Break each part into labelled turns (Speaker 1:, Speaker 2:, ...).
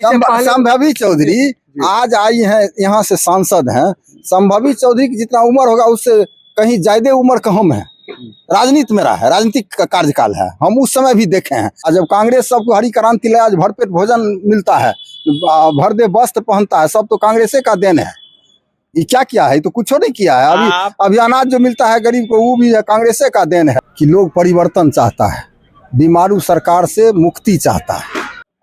Speaker 1: संभवी चौधरी आज आई है, यहाँ से सांसद हैं। संभवी चौधरी की जितना उम्र होगा उससे कहीं ज्यादा उम्र कम है। राजनीति में रहा है, राजनीतिक का कार्यकाल है, हम उस समय भी देखे हैं। जब कांग्रेस सबको हरी क्रांति लाया, आज भरपेट भोजन मिलता है, भर दे वस्त्र पहनता है, सब तो कांग्रेसे का देन है। ये क्या किया है? तो कुछ नहीं किया है। अभी अनाज जो मिलता है गरीब को, वो भी कांग्रेसे का देन है। कि लोग परिवर्तन चाहता है, बीमारू सरकार से मुक्ति चाहता है।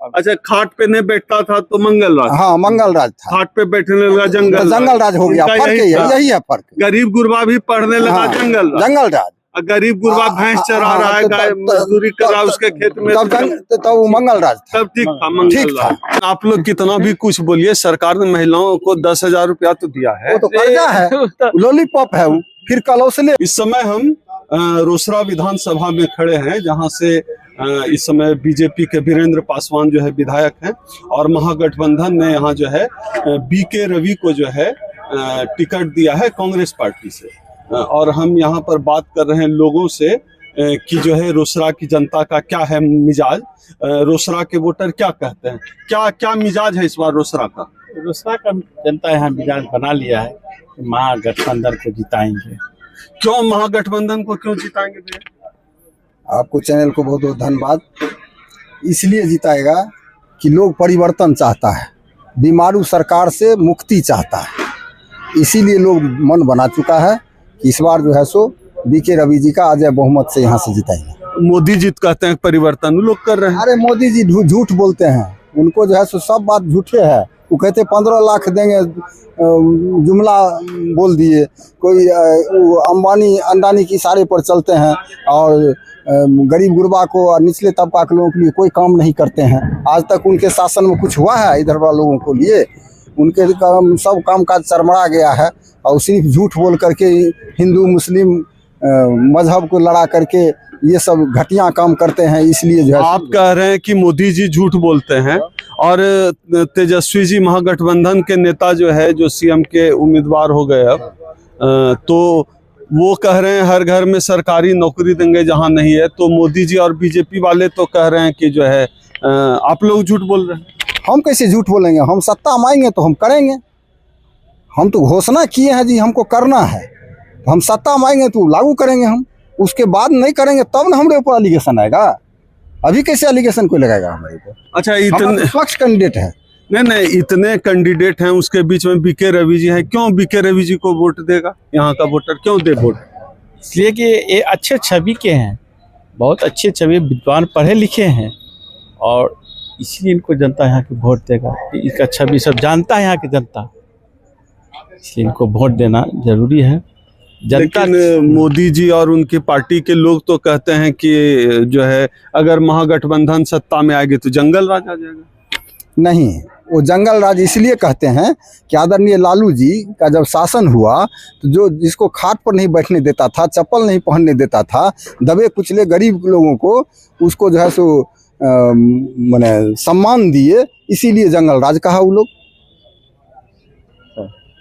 Speaker 2: अच्छा, खाट पे नहीं बैठता था तो मंगल राज।
Speaker 1: हाँ, मंगल राज था।
Speaker 2: खाट पे बैठने लगा जंगल
Speaker 1: राज हो गया। फर्क यही है फर्क।
Speaker 2: गरीब गुरबा भी पढ़ने लगा
Speaker 1: जंगल राज।
Speaker 2: गरीब गुरबा भैंस चरा रहा है, गाय मजदूरी कर रहा है उसके खेत में,
Speaker 1: तब वो मंगल राज था।
Speaker 2: तब ठीक था, मंगल राज। आप लोग कितना भी कुछ बोलिए, सरकार ने महिलाओं को 10,000 रुपया तो दिया है।
Speaker 1: वो तो कर्जा है, लॉलीपॉप है वो, फिर कलौसले।
Speaker 2: इस समय हम रोसड़ा विधानसभा में खड़े हैं, जहां से इस समय बीजेपी के वीरेंद्र पासवान जो है विधायक हैं, और महागठबंधन ने यहाँ जो है बीके रवि को जो है टिकट दिया है कांग्रेस पार्टी से। और हम यहाँ पर बात कर रहे हैं लोगों से कि जो है रोसड़ा की जनता का क्या है मिजाज, रोसड़ा के वोटर क्या कहते हैं, क्या मिजाज है इस बार रोसड़ा का?
Speaker 3: रोसड़ा का जनता यहाँ मिजाज बना लिया है, महागठबंधन को जिताएंगे।
Speaker 2: क्यों महागठबंधन को क्यों जिताएंगे भैया?
Speaker 1: आपको चैनल को बहुत बहुत धन्यवाद। इसलिए जिताएगा कि लोग परिवर्तन चाहता है, बीमारू सरकार से मुक्ति चाहता है। इसीलिए लोग मन बना चुका है कि इस बार जो है सो बीके रवि जी का अजय बहुमत से यहाँ से जिताएंगे।
Speaker 2: मोदी जी कहते हैं परिवर्तन लोग कर रहे हैं।
Speaker 1: अरे मोदी जी झूठ बोलते हैं, उनको जो है सो सब बात झूठे है। वो कहते 15 लाख देंगे, जुमला बोल दिए। कोई अंबानी अंडानी की इशारे पर चलते हैं और गरीब गुरबा को और निचले तबका के लोगों के लिए कोई काम नहीं करते हैं। आज तक उनके शासन में कुछ हुआ है इधर वाले लोगों को लिए? उनके सब काम काज चरमरा गया है, और सिर्फ झूठ बोल करके हिंदू मुस्लिम मजहब को लड़ा करके ये सब घटिया काम करते हैं। इसलिए जो है
Speaker 2: आप कह रहे हैं कि मोदी जी झूठ बोलते हैं, और तेजस्वी जी महागठबंधन के नेता जो है, जो सीएम के उम्मीदवार हो गए अब, तो वो कह रहे हैं हर घर में सरकारी नौकरी देंगे जहां नहीं है। तो मोदी जी और बीजेपी वाले तो कह रहे हैं कि जो है आप लोग झूठ बोल रहे हैं।
Speaker 1: हम कैसे झूठ बोलेंगे? हम सत्ता में आएंगे तो हम करेंगे। हम तो घोषणा किए हैं जी हमको करना है, तो हम सत्ता में आएंगे तो लागू करेंगे। हम उसके बाद नहीं करेंगे तब ना हमारे ऊपर एलिगेशन आएगा। अभी कैसे एलिगेशन कोई लगाएगा हमारे ऊपर?
Speaker 2: अच्छा, इतने
Speaker 1: स्वच्छ कैंडिडेट है।
Speaker 2: नहीं, इतने कैंडिडेट हैं, उसके बीच में बीके रवि जी हैं। क्यों बीके रवि जी को वोट देगा यहाँ का वोटर? क्यों दे वोट?
Speaker 3: इसलिए कि ये अच्छे छवि के हैं, बहुत अच्छे छवि, विद्वान, पढ़े लिखे हैं, और इसलिए इनको जनता यहाँ की वोट देगा। इसका छवि सब जानता है यहाँ की जनता, इसलिए इनको वोट देना जरूरी है। जनता
Speaker 2: मोदी जी और उनकी पार्टी के लोग तो कहते हैं कि जो है अगर महागठबंधन सत्ता में आएगी तो जंगल राज आ जाएगा।
Speaker 1: नहीं, वो जंगल राज इसलिए कहते हैं कि आदरणीय लालू जी का जब शासन हुआ तो जो जिसको खाट पर नहीं बैठने देता था, चप्पल नहीं पहनने देता था, दबे कुचले गरीब लोगों को, उसको जो है सो माने सम्मान दिए, इसीलिए जंगल राज कहा वो लोग।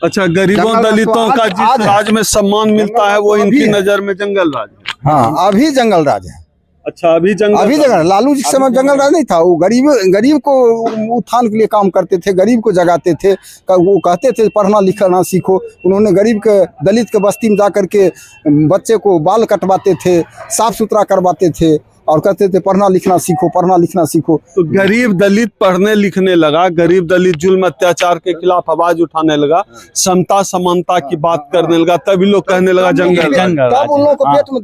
Speaker 2: अच्छा, गरीबों दलितों का जिस राज में सम्मान मिलता है वो इनकी नजर में जंगल राज है।
Speaker 1: हाँ, अभी जंगल राज है।
Speaker 2: अच्छा, अभी जंगल
Speaker 1: लालू जी के समय जंगल राज नहीं था। वो गरीब को उत्थान के लिए काम करते थे, गरीब को जगाते थे। वो कहते थे पढ़ना लिखना सीखो। उन्होंने गरीब के, दलित के बस्ती में जा करके बच्चे को बाल कटवाते थे, साफ सुथरा करवाते थे, और कहते थे पढ़ना लिखना सीखो, पढ़ना लिखना सीखो।
Speaker 2: तो गरीब दलित पढ़ने लिखने लगा, गरीब दलित जुल्म अत्याचार के खिलाफ आवाज उठाने लगा, समता समानता की बात करने लगा, तभी लोग कहने लगा जंगल।
Speaker 1: तब उन लोगों को पेट में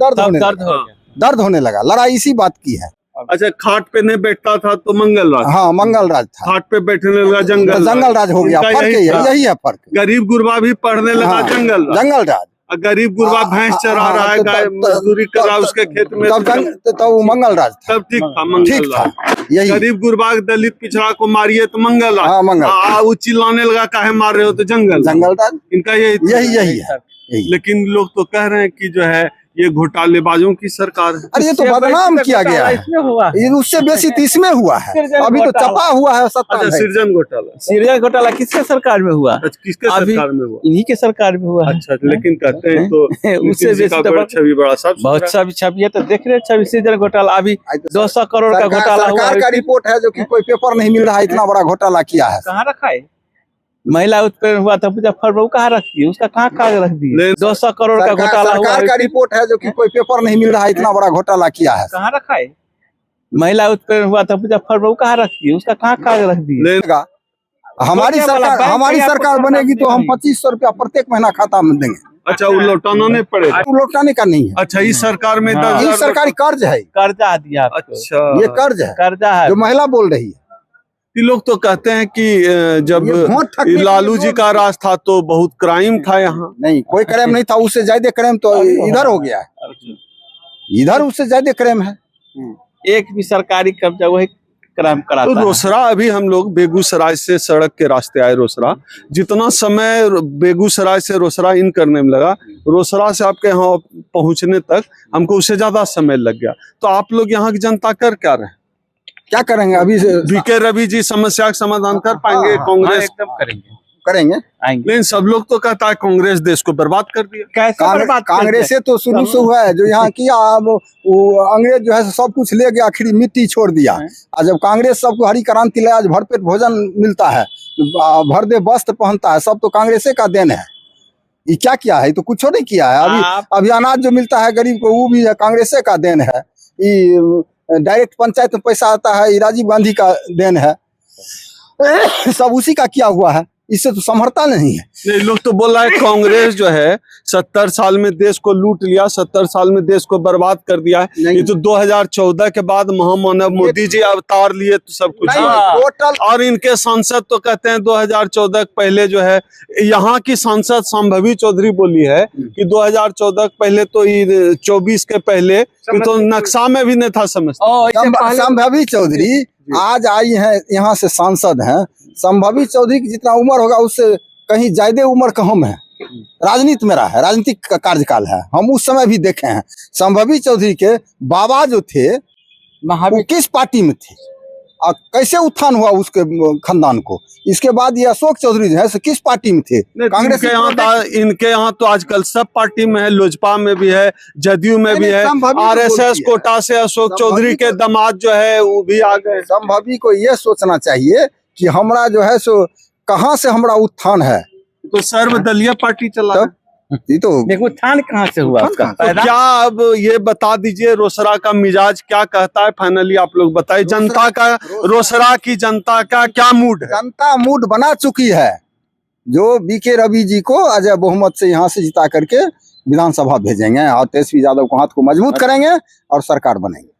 Speaker 1: दर्द होने लगा। लड़ाई इसी बात की है।
Speaker 2: अच्छा, खाट पे नहीं बैठता था तो मंगल राज।
Speaker 1: हाँ, मंगल राज था।
Speaker 2: खाट पे बैठने लगा जंगल
Speaker 1: राज हो गया। फर्क यही है फर्क।
Speaker 2: गरीब गुरबा भी पढ़ने लगा जंगल राज। गरीब गुरबा भैंस चरा रहा है, गाय मजदूरी कर रहा है उसके खेत में,
Speaker 1: तब वो मंगल राज था।
Speaker 2: तब ठीक था, मंगल राज।
Speaker 1: यही
Speaker 2: गरीब गुरबा दलित पिछड़ा को मारिए तो मंगल राज। वो चिल्लाने लगा काहे मार रहे हो तो जंगल राज।
Speaker 1: इनका यही है।
Speaker 2: लेकिन लोग तो कह रहे हैं कि जो है ये घोटालेबाजों की सरकार है।
Speaker 1: अरे ये तो बदनाम किया गया है,
Speaker 3: इसमें हुआ है।
Speaker 1: ये उससे बेसी तो इसमें हुआ है। अभी तो चपा हुआ है सत्ता
Speaker 2: अच्छा,
Speaker 1: में।
Speaker 2: सृजन घोटाला
Speaker 3: सृजन घोटाला किसके सरकार में हुआ?
Speaker 2: अच्छा, किसके
Speaker 3: अभी
Speaker 2: सरकार में हुआ?
Speaker 3: इन्हीं के सरकार में हुआ है।
Speaker 2: अच्छा, लेकिन कहते हैं तो
Speaker 3: उससे
Speaker 2: नितिन जी का
Speaker 3: बेसी
Speaker 2: बड़ा
Speaker 3: तो
Speaker 2: छवि बड़ा साफ
Speaker 3: बहुत
Speaker 2: सुथरा।
Speaker 3: छवि है, तो देख रहे हैं छवि सृजन घोटाला अभी 200 करोड़ का घोटाला हुआ
Speaker 1: सरकार
Speaker 3: है।
Speaker 1: का रिपोर्ट है जो कि कोई पेपर नहीं मिल रहा है, इतना बड़ा घोटाला किया है।
Speaker 3: कहाँ रखा है? महिला उत्पीड़न हुआ था मुजफ्फरपुर, कहाँ रखी है? उसका कहाँ कागज रख दिए? 200 करोड़ का घोटाला हुआ
Speaker 1: सरकार का
Speaker 3: है।
Speaker 1: रिपोर्ट है जो कि कोई पेपर नहीं मिल रहा है, इतना बड़ा घोटाला किया है।
Speaker 3: कहाँ रखा है? महिला उत्पीड़न हुआ था मुजफ्फरपुर, कहाँ रखी है? उसका कहाँ कागज रख दिए?
Speaker 1: हमारी
Speaker 3: क्या वाला
Speaker 1: सरकार
Speaker 3: बैंक
Speaker 1: हमारी
Speaker 3: कहीं आपको
Speaker 1: सरकार
Speaker 3: सरकार
Speaker 1: बनेगी तो हम
Speaker 3: नहीं।
Speaker 1: 2500 रुपया प्रत्येक महीना खाता में देंगे।
Speaker 2: अच्छा, वो लौटाना नहीं पड़ेगा।
Speaker 1: वो लौटाने का नहीं है,
Speaker 2: अच्छा, इस सरकार में
Speaker 3: हाँ।
Speaker 2: 10,000
Speaker 1: ये सरकारी कर्ज है,
Speaker 3: कर्जा दिया आपको।
Speaker 2: अच्छा,
Speaker 1: ये कर्ज है
Speaker 3: कर्जा है।
Speaker 1: जो महिला बोल रही है।
Speaker 2: ये लोग तो कहते हैं कि जब
Speaker 1: ये वोट ठगने के लिए
Speaker 2: लालू जी
Speaker 1: लोग-
Speaker 2: का राज था तो बहुत क्राइम था यहाँ।
Speaker 1: नहीं, कोई क्राइम नहीं था, उससे ज्यादा क्राइम तो इधर हो गया है, इधर उससे ज्यादा क्राइम है।
Speaker 3: एक भी सरकारी कब्जा वही क्राइम
Speaker 2: तो
Speaker 3: कराता है।
Speaker 2: रोसड़ा, अभी हम लोग बेगूसराय से सड़क के रास्ते आए रोसड़ा, जितना समय बेगूसराय से रोसड़ा इन करने में लगा, रोसड़ा से आपके यहाँ पहुंचने तक हमको उससे ज्यादा समय लग गया। तो आप लोग यहाँ की जनता कर क्या रहे?
Speaker 1: क्या करेंगे अभी से
Speaker 2: बीके रवि जी समस्या का समाधान कर पाएंगे?
Speaker 1: हाँ,
Speaker 3: हाँ,
Speaker 2: कांग्रेस
Speaker 3: एकदम करेंगे,
Speaker 1: करेंगे?
Speaker 3: आएंगे।
Speaker 2: लेकिन सब लोग तो कहता है कांग्रेस देश को बर्बाद कर दिया।
Speaker 3: कैसे बर्बाद कर
Speaker 1: कांग्रेस से तो शुरू से हुआ है जो यहाँ किया। अब वो अंग्रेज जो है सब कुछ ले गया, आखिरी मिट्टी छोड़ दिया। और जब कांग्रेस सबको हरी क्रांति लाया, आज भरपेट भोजन मिलता है, भरदे वस्त्र पहनता है, सब तो कांग्रेसे का देन है। ये क्या किया है? ये तो कुछ नहीं किया है। अभी अनाज जो मिलता है गरीब को, वो भी कांग्रेसे का देन है। ये डायरेक्ट पंचायत में पैसा आता है, ये राजीव गांधी का देन है। सब उसी का किया हुआ है, इससे तो संभरता नहीं है।
Speaker 2: नहीं, लोग तो बोल रहा है कांग्रेस जो है 70 साल में देश को लूट लिया, 70 साल में देश को बर्बाद कर दिया है।
Speaker 1: नहीं।
Speaker 2: ये तो 2014 के बाद महामानव मोदी जी अवतार लिए तो सब कुछ
Speaker 1: नहीं,
Speaker 2: हुआ।
Speaker 1: टोटल
Speaker 2: और इनके सांसद तो कहते हैं 2014 के पहले जो है, यहाँ की सांसद संभवी चौधरी बोली है कि 2014 के पहले तो 24 के पहले कि तो नक्शा में भी नहीं था समझते।
Speaker 1: संभवी चौधरी आज आई है, यहाँ से सांसद हैं। संभवी चौधरी की जितना उम्र होगा उससे कहीं ज्यादा उम्र कम है। राजनीति में रहा है, राजनीतिक का कार्यकाल है, हम उस समय भी देखे हैं। संभवी चौधरी के बाबा जो थे वो किस पार्टी में थे और कैसे उत्थान हुआ उसके खानदान को। इसके बाद ये अशोक चौधरी जो है सो किस पार्टी में थे?
Speaker 2: कांग्रेस इनके यहाँ तो आजकल सब पार्टी में है, लोजपा में भी है, जदयू में भी है, आरएसएस कोटा से अशोक चौधरी के दामाद जो है वो भी आ गए।
Speaker 1: संभवी को ये सोचना चाहिए कि हमरा जो है सो कहाँ से हमरा उत्थान है।
Speaker 2: तो सर्वदलीय पार्टी चला है।
Speaker 1: ये तो
Speaker 3: देखो उत्थान कहाँ से हुआ उसका?
Speaker 2: तो क्या अब ये बता दीजिए रोसड़ा का मिजाज क्या कहता है? फाइनली आप लोग बताइए, जनता का, रोसड़ा की जनता का क्या मूड है?
Speaker 1: जनता मूड बना चुकी है। जो बीके रवि जी को अजय बहुमत से यहाँ से जिता करके विधानसभा भेजेंगे और तेजस्वी यादव को हाथ को मजबूत करेंगे और सरकार बनेंगे।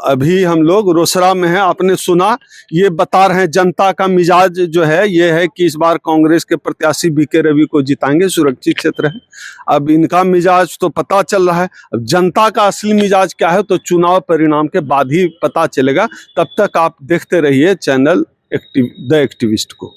Speaker 2: अभी हम लोग रोसड़ा में हैं, आपने सुना, ये बता रहे हैं जनता का मिजाज जो है ये है कि इस बार कांग्रेस के प्रत्याशी बीके रवि को जिताएंगे, सुरक्षित क्षेत्र है। अब इनका मिजाज तो पता चल रहा है, अब जनता का असली मिजाज क्या है तो चुनाव परिणाम के बाद ही पता चलेगा। तब तक आप देखते रहिए चैनल द एक्टिविस्ट को।